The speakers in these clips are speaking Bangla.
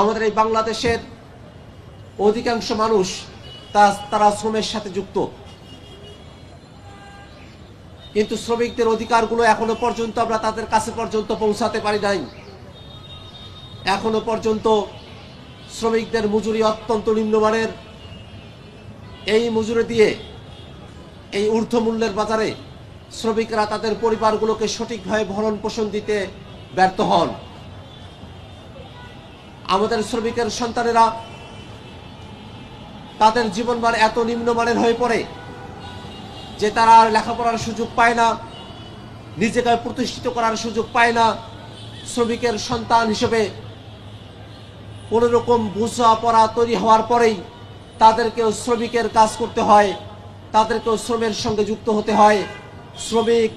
আমাদের এই বাংলাদেশের অধিকাংশ মানুষ তারা শ্রমের সাথে যুক্ত, কিন্তু শ্রমিকদের অধিকারগুলো এখনো পর্যন্ত আমরা তাদের কাছে পর্যন্ত পৌঁছাতে পারি নাই। এখনো পর্যন্ত শ্রমিকদের মজুরি অত্যন্ত নিম্নমানের। এই মজুরি দিয়ে এই ঊর্ধ্বমূল্যের বাজারে শ্রমিকরা তাদের পরিবারগুলোকে সঠিকভাবে ভরণ পোষণ দিতে ব্যর্থ হন। আমাদের শ্রমিকের সন্তানেরা তাদের জীবনমান এত নিম্নমানের হয়ে পড়ে যে তারা আর লেখাপড়ার সুযোগ পায় না, নিজেকে প্রতিষ্ঠিত করার সুযোগ পায় না। শ্রমিকের সন্তান হিসেবে কোনো রকম বোঝাপড়া তৈরি হওয়ার পরেই তাদেরকেও শ্রমিকের কাজ করতে হয়, তাদেরকেও শ্রমের সঙ্গে যুক্ত হতে হয়। শ্রমিক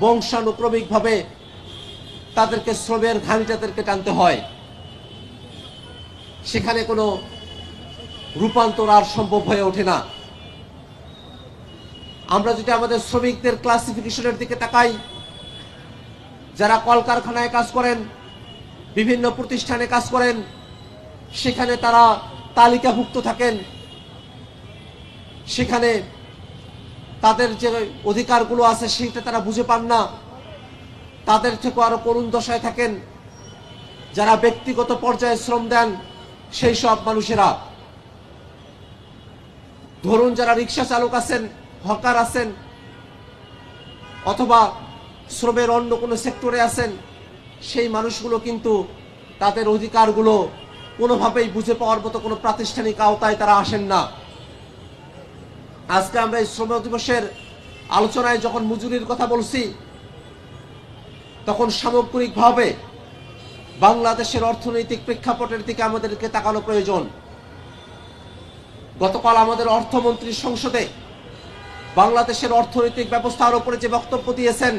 বংশানুক্রমিকভাবে তাদেরকে শ্রমের ঘানিটাদেরকে টানতে হয়। সেখানে কোনো রূপান্তর আর সম্ভব হয়ে ওঠে না। আমরা যদি আমাদের শ্রমিকদের ক্লাসিফিকেশনের দিকে তাকাই, যারা কলকারখানায় কাজ করেন, বিভিন্ন প্রতিষ্ঠানে কাজ করেন, সেখানে তারা তালিকাভুক্ত থাকেন। সেখানে তাদের যে অধিকারগুলো আছে সেটা তারা বুঝে পান না, তাদের থেকে আরো করুণ দশায় থাকেন। যারা ব্যক্তিগত পর্যায়ে শ্রম দেন সেই সব মানুষেরা, ধরুন যারা রিক্সা চালক আছেন, হকার আছেন, অথবা শ্রমের অন্য কোনো সেক্টরে আছেন, সেই মানুষগুলো কিন্তু তাদের অধিকারগুলো কোনোভাবেই বুঝে পাওয়ার মতো কোনো প্রাতিষ্ঠানিক আওতায় তারা আসেন না। আজকে আমরা এই শ্রম দিবসের আলোচনায় যখন মজুরির কথা বলছি, তখন সামগ্রিকভাবে বাংলাদেশের অর্থনৈতিক প্রেক্ষাপটের দিকে আমাদেরকে তাকানো প্রয়োজন। গতকাল আমাদের অর্থমন্ত্রী সংসদে বাংলাদেশের অর্থনৈতিক ব্যবস্থার উপরে যে বক্তব্য দিয়েছেন,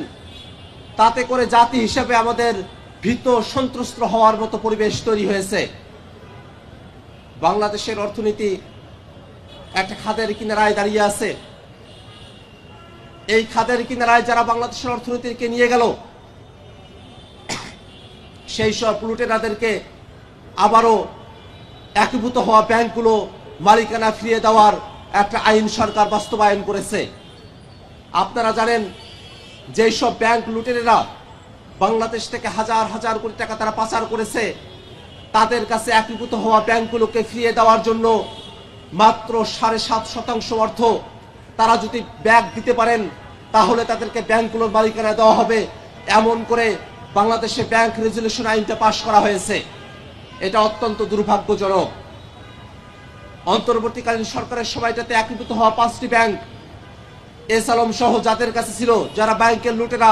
তাতে করে জাতি হিসেবে আমাদের ভীত সন্ত্রস্ত হওয়ার মতো পরিবেশ তৈরি হয়েছে। বাংলাদেশের অর্থনীতি একটা খাদের কিনারায় দাঁড়িয়ে আছে। এই খাদের কিনারায় যারা বাংলাদেশের অর্থনীতিকে নিয়ে গেল, সেই সব লুটেরাদেরকে আবারও একীভূত হওয়া ব্যাংকগুলো মালিকানা ফিরিয়ে দেওয়ার একটা আইন সরকার বাস্তবায়ন করেছে। আপনারা জানেন যেই সব ব্যাংক লুটেরেরা বাংলাদেশ থেকে হাজার হাজার কোটি টাকা তারা পাচার করেছে, তাদের কাছে একীভূত হওয়া ব্যাংকগুলোকে ফিরিয়ে দেওয়ার জন্য মাত্র 7.5% অর্থ তারা যদি ব্যাংক দিতে পারেন, তাহলে তাদেরকে ব্যাংকগুলোর মালিকানা দেওয়া হবে। এমন করে বাংলাদেশে ব্যাংক রেজুলেশন আইনটা পাশ করা হয়েছে। এটা অত্যন্ত দুর্ভাগ্যজনক। অন্তর্বর্তীকালীন সরকারের সময়টাতে একীভূত হওয়া 5টি ব্যাংক, এস আলম সহ যাদের কাছে ছিল, যারা ব্যাংকের লুটেরা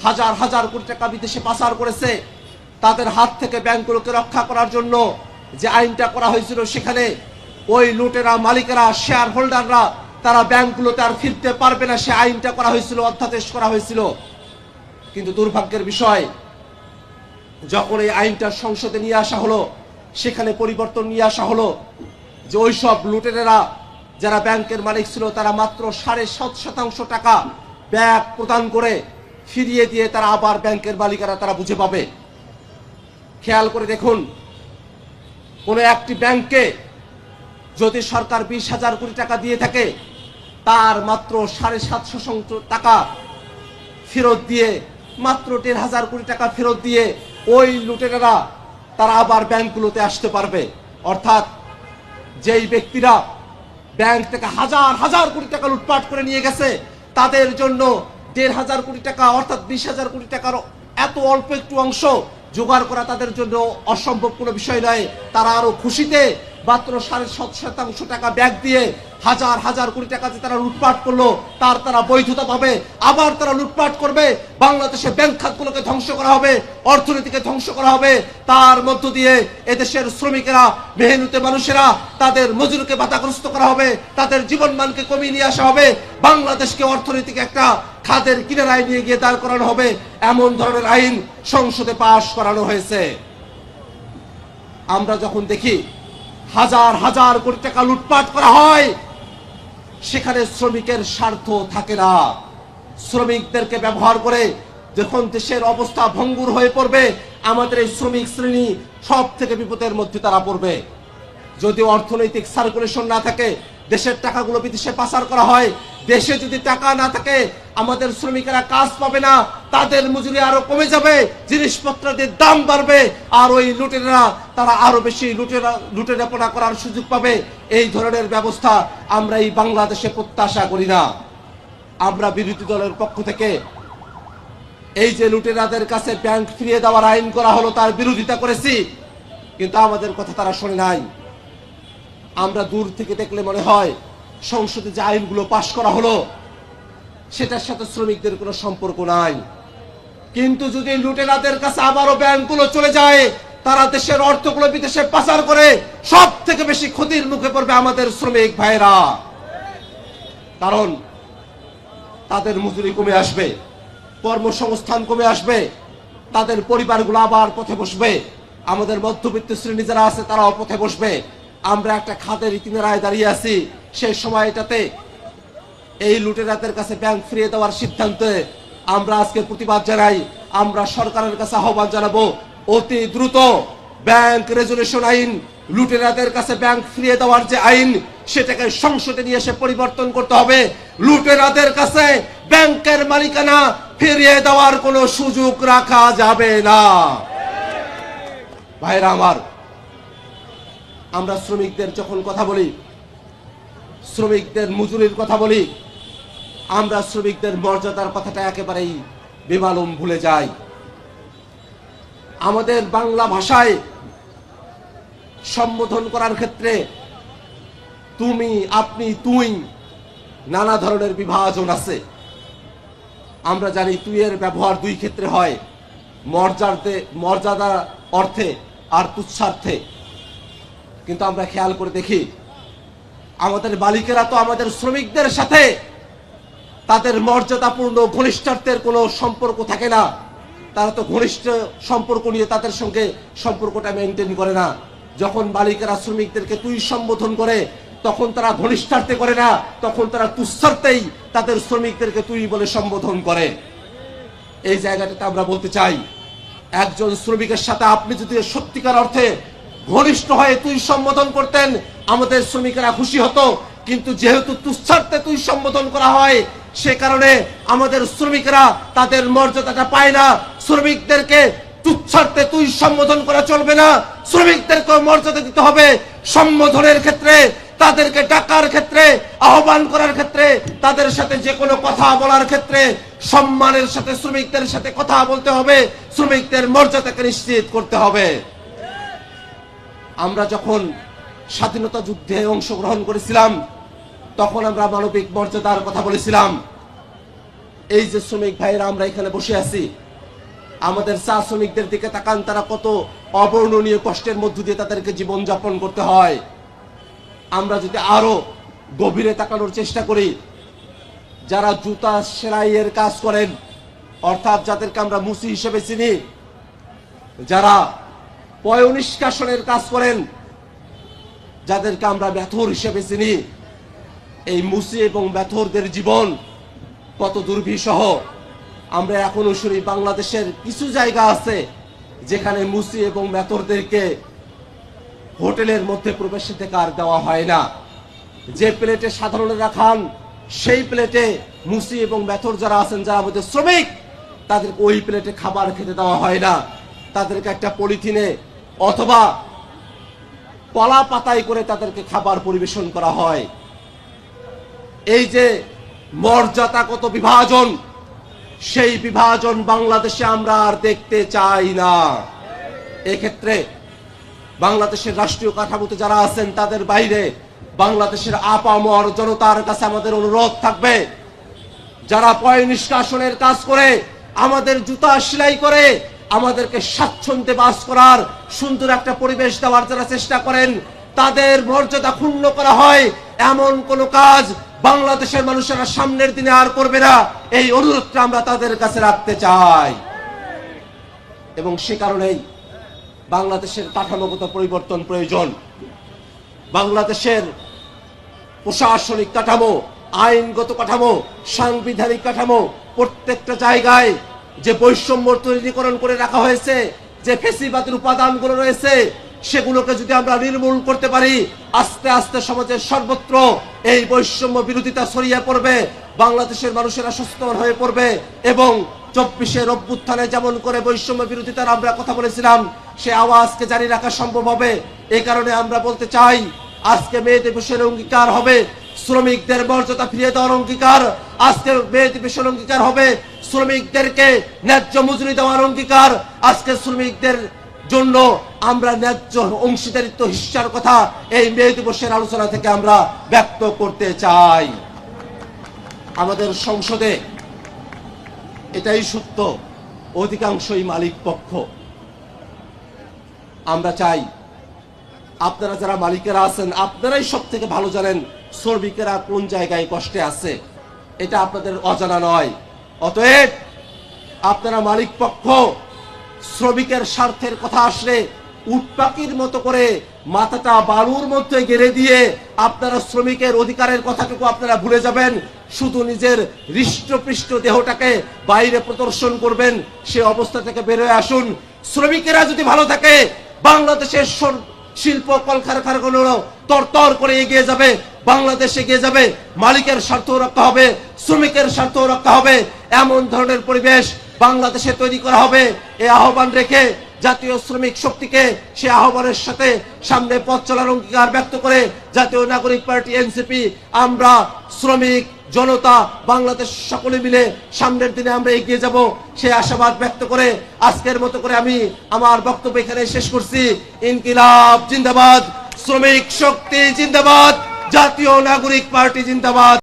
হাজার হাজার কোটি টাকা বিদেশে পাচার করেছে, তাদের হাত থেকে ব্যাংকগুলোকে রক্ষা করার জন্য যে আইনটা করা হয়েছিল, সেখানে ওই লুটেরা মালিকেরা, শেয়ার হোল্ডাররা তারা ব্যাংকগুলোতে আর ফিরতে পারবে না, সে আইনটা করা হয়েছিল, অধ্যাদেশ করা হয়েছিল। কিন্তু দুর্ভাগ্যের বিষয়, যখন এই আইনটা সংসদে নিয়ে আসা হলো, সেখানে পরিবর্তন নিয়ে আসা হলো যে ওই সব লুটেরেরা যারা ব্যাংকের মালিক ছিল, তারা মাত্র 7.5% টাকা ব্যাংক প্রদান করে ফিরিয়ে দিয়ে তারা আবার ব্যাংকের মালিকেরা তারা বুঝে পাবে। খেয়াল করে দেখুন, কোনো একটি ব্যাংকে যদি সরকার 20,000 কোটি টাকা দিয়ে থাকে, তার মাত্র 750 টাকা ফেরত দিয়ে, মাত্র 1,500 কোটি টাকা ফেরত দিয়ে ওই লুটেরারা তারা আবার ব্যাংকগুলোতে আসতে পারবে। অর্থাৎ যেই ব্যক্তিরা ব্যাংক থেকে হাজার হাজার কোটি টাকা লুটপাট করে নিয়ে গেছে, তাদের জন্য 1,500 কোটি টাকা অর্থাৎ 20,000 কোটি টাকার এত অল্প একটু অংশ জোগাড় করা তাদের জন্য অসম্ভব কোনো বিষয় নয়। তারা আরো খুশিতে মাত্র 7.5% টাকা ব্যাগ দিয়ে হাজার হাজার কোটি টাকা যে তারা লুটপাট করলো, তারা বৈধতা পাবে, আবার তারা লুটপাট করবে। বাংলাদেশে ব্যাংক খাতগুলোকে ধ্বংস করা হবে, অর্থনীতিকে ধ্বংস করা হবে। তার মধ্য দিয়ে এদেশের শ্রমিকেরা, মেহনতি মানুষেরা, তাদের মজুরিকে বাধাগ্রস্ত করা হবে, তাদের জীবনমানকে কমিয়ে নিয়ে আসা হবে। বাংলাদেশকে অর্থনীতিকে একটা খাদের কিনারায় নিয়ে গিয়ে দাঁড় করানো হবে, এমন ধরনের আইন সংসদে পাশ করানো হয়েছে। আমরা যখন দেখি হাজার হাজার কোটি টাকা লুটপাট করা হয়, সেখানে শ্রমিকের স্বার্থ থাকে না। শ্রমিকদেরকে ব্যবহার করে যখন দেশের অবস্থা ভঙ্গুর হয়ে পড়বে, আমাদের এই শ্রমিক শ্রেণী সব থেকে বিপদের মধ্যে তারা পড়বে। যদি অর্থনৈতিক সার্কুলেশন না থাকে, দেশের টাকাগুলো বিদেশে পাচার করা হয়, দেশে যদি টাকা না থাকে আমাদের শ্রমিকেরা কাজ পাবে না, তাদের মজুরি আরো কমে যাবে, জিনিসপত্রের দাম বাড়বে, আর ওই লুটেরা তারা আরো বেশি লুটেরাপনা করার সুযোগ পাবে। এই ধরনের ব্যবস্থা আমরা এই বাংলাদেশে প্রত্যাশা করি না। আমরা বিরোধী দলের পক্ষ থেকে এই যে লুটেরাদের কাছে ব্যাংক ফিরিয়ে দেওয়ার আইন করা হলো তার বিরোধিতা করেছি, কিন্তু আমাদের কথা তারা শোনে নাই। আমরা দূর থেকে দেখলে মনে হয় সংসদে যে আইনগুলো পাশ করা হলো সেটার সাথে শ্রমিকদের কোনো সম্পর্ক নাই, কিন্তু যদি লুটেরাদের কাছে আবারও ব্যাংকগুলো চলে যায়, তারা দেশের অর্থগুলো বিদেশে পাচার করে সব থেকে বেশি ক্ষতির মুখে পড়বে আমাদের শ্রমিক ভাইরা। কারণ তাদের মজুরি কমে আসবে, কর্মসংস্থান কমে আসবে, তাদের পরিবারগুলো আবার পথে বসবে, আমাদের মধ্যবিত্ত শ্রেণী যারা আছে তারাও পথে বসবে। আমরা একটা খাদের কিনারায় দাঁড়িয়ে আছি, সেই সময়টাতে এই লুটেরাদের কাছে ব্যাংক ফিরিয়ে দেওয়ার সিদ্ধান্তে আমরা আজকে প্রতিবাদ জানাই। আমরা সরকারের কাছে আহ্বান জানাবো, অতি দ্রুত ব্যাংক রেজুলেশন আইন, লুটেরাদের কাছে ব্যাংক ফিরিয়ে দেওয়ার যে আইন, সেটাকে সংসদে নিয়ে এসে পরিবর্তন করতে হবে। লুটেরাদের কাছে ব্যাংকের মালিকানা ফিরিয়ে দেওয়ার কোনো সুযোগ রাখা যাবে না। ভাইরা আমার, আমরা শ্রমিকদের যখন কথা বলি, শ্রমিকদের মজুরির কথা বলি, আমরা শ্রমিকদের মর্যাদার কথাটা একেবারেই বেমালুম ভুলে যাই। আমাদের বাংলা ভাষায় সম্বোধন করার ক্ষেত্রে তুমি, আপনি, তুই নানা ধরনের বিভাজন আছে। আমরা জানি তুই এর ব্যবহার দুই ক্ষেত্রে হয়, মর্যাদা অর্থে আর তুচ্ছার্থে। কিন্তু আমরা খেয়াল করে দেখি আমাদের মালিকেরা তো আমাদের শ্রমিকদের সাথে তাদের মর্যাদাপূর্ণ ঘনিষ্ঠত্বের কোনো সম্পর্ক থাকে না। তারা তো ঘনিষ্ঠ সম্পর্ক নিয়ে তাদের সঙ্গে সম্পর্কটা মেনটেন করে না। যখন মালিকেরা শ্রমিকদেরকে তুই সম্বোধন করে তখন তারা ঘনিষ্ঠার্থে করে না, তখন তারা তুচ্ছার্থেই তাদের শ্রমিকদেরকে তুই বলে সম্বোধন করে। এই জায়গাটাতে আমরা বলতে চাই, একজন শ্রমিকের সাথে আপনি যদি সত্যিকার অর্থে ঘনিষ্ঠ হয়ে তুই সম্বোধন করতেন, আমাদের শ্রমিকেরা খুশি হতো। কিন্তু যেহেতু তুচ্ছার্থে তুই সম্বোধন করা হয়, সে কারণে আমাদের শ্রমিকরা তাদের মর্যাদাটা পায় না। শ্রমিকদেরকে তুচ্ছার্থে তুই সম্বোধন করা চলবে না, শ্রমিকদেরকে মর্যাদা দিতে হবে। সম্বোধনের ক্ষেত্রে, তাদেরকে ডাকার ক্ষেত্রে, আহ্বান করার ক্ষেত্রে, তাদের সাথে যে কোনো কথা বলার ক্ষেত্রে সম্মানের সাথে শ্রমিকদের সাথে কথা বলতে হবে, শ্রমিকদের মর্যাদাকে নিশ্চিত করতে হবে। আমরা যখন স্বাধীনতা যুদ্ধে অংশগ্রহণ করেছিলাম তখন আমরা মানবিক মর্যাদার কথা বলেছিলাম। এই যে শ্রমিক ভাইরা আমরা এখানে বসে আছি, আমাদের চা শ্রমিকদের দিকে তাকান, তারা কত অবর্ণনীয় কষ্টের মধ্য দিয়ে তাদেরকে জীবন যাপন করতে হয়। আমরা যদি আরো গভীরে তাকানোর চেষ্টা করি, যারা জুতা সেলাইয়ের কাজ করেন, অর্থাৎ যাদেরকে আমরা মুসি হিসেবে চিনি, যারা পয়ঃনিষ্কাশনের কাজ করেন, যাদেরকে আমরা বেথর হিসেবে চিনি, এই মুসি এবং বেথরদের জীবন কত দুর্বিষহ। আমরা এখনো শুনি বাংলাদেশের কিছু জায়গা আছে যেখানে মুসি এবং বেথরদেরকে হোটেলের মধ্যে প্রবেশাধিকার দেওয়া হয় না। যে প্লেটে সাধারণেরা খান, সেই প্লেটে মুসি এবং বেথর যারা আছেন, যারা আমাদের শ্রমিক, তাদেরকে ওই প্লেটে খাবার খেতে দেওয়া হয় না। তাদেরকে একটা পলিথিনে অথবা কলা পাতায় করে তাদেরকে খাবার পরিবেশন করা হয়। এই যে মর্যাদাগত বিভাজন, সেই বিভাজন বাংলাদেশে আমরা আর দেখতে চাই না। এক্ষেত্রে বাংলাদেশের রাষ্ট্রীয় কাঠামোতে যারা আছেন তাদের বাইরে বাংলাদেশের আপামর জনতার কাছে আমাদের অনুরোধ থাকবে, যারা পয়ঃনিষ্কাশনের কাজ করে, আমাদের জুতা সেলাই করে, আমাদেরকে স্বাচ্ছন্দ্যে বাস করার সুন্দর একটা পরিবেশ দেওয়ার যারা চেষ্টা করেন, তাদের মর্যাদা ক্ষুণ্ণ করা হয় এমন কোন কাজ বাংলাদেশের মানুষেরা সামনের দিনে আর করবে না। এই অনুরোধটা আমরা তাদের কাছে রাখতে চাই। এবং সে কারণেই বাংলাদেশের কাঠামোগত পরিবর্তন প্রয়োজন। বাংলাদেশের প্রশাসনিক কাঠামো, আইনগত কাঠামো, সাংবিধানিক কাঠামো, প্রত্যেকটা জায়গায় যে বৈষম্য তৈরিকরণ করে রাখা হয়েছে, যে ফেসিবাদের উপাদানগুলো রয়েছে সেগুলোকে যদি আমরা নির্মূল করতে পারি, আস্তে আস্তে সমাজের সর্বত্র এই বৈষম্য বিরোধিতা ছড়িয়ে পড়বে, বাংলাদেশের মানুষেরা সচেতন হয়ে পড়বে এবং 24-এর অভ্যুত্থানে যেমন করে বৈষম্য বিরোধিতার আমরা কথা বলেছিলাম সে আওয়াজকে জারি রাখা সম্ভব হবে। এই কারণে আমরা বলতে চাই, আজকে মে দিবসের অঙ্গীকার হবে শ্রমিকদের মর্যাদা ফিরিয়ে দেওয়ার অঙ্গীকার, আজকে মে দিবসের অঙ্গীকার হবে শ্রমিকদেরকে ন্যায্য মজুরি দেওয়ার অঙ্গীকার, আজকে শ্রমিকদের জন্য আমরা ন্যায্য অংশীদারিত্ব হিস্সার কথা এই মে দিবসের আলোচনা থেকে আমরা ব্যক্ত করতে চাই। আমাদের সংসদে এটাই সত্য, অধিকাংশই মালিক পক্ষ। আমরা চাই আপনারা যারা মালিকেরা আছেন আপনারাই সব থেকে ভালো জানেন শ্রমিকেরা কোন জায়গায় কষ্টে আছে, এটা আপনাদের অজানা নয়। অতএব আপনারা মালিক পক্ষ, শ্রমিকের স্বার্থের কথা আসলে উটপাকির মতো করে মাথাটা বালুর মধ্যে গেড়ে দিয়ে আপনারা শ্রমিকের অধিকারের কথাটুকু আপনারা ভুলে যাবেন, শুধু নিজের হৃষ্টপৃষ্ট দেহটাকে বাইরে প্রদর্শন করবেন। সে অবস্থা থেকে বের হয়ে আসুন। শ্রমিকেরা যদি ভালো থাকে বাংলাদেশের শিল্প কলকারখানাগুলো তরতর করে এগিয়ে যাবে, বাংলাদেশ এগিয়ে যাবে, মালিকের স্বার্থ রক্ষা হবে, শ্রমিকের স্বার্থ রক্ষা হবে। এমন ধরনের পরিবেশ বাংলাদেশে তৈরি করা হবে। এই আহ্বান রেখে জাতীয় শ্রমিক শক্তিকে সে আহ্বানের সাথে সামনে পথ চলার অঙ্গীকার ব্যক্ত করে জাতীয় নাগরিক পার্টি এনসিপি আমরা শ্রমিক জনতা বাংলাদেশ সকলে মিলে সামনের দিনে আমরা এগিয়ে যাব সে আশাবাদ ব্যক্ত করে আজকের মতো করে আমি আমার বক্তব্য এখানে শেষ করছি। ইনকিলাব জিন্দাবাদ, শ্রমিক শক্তি জিন্দাবাদ, জাতীয় নাগরিক পার্টি জিন্দাবাদ।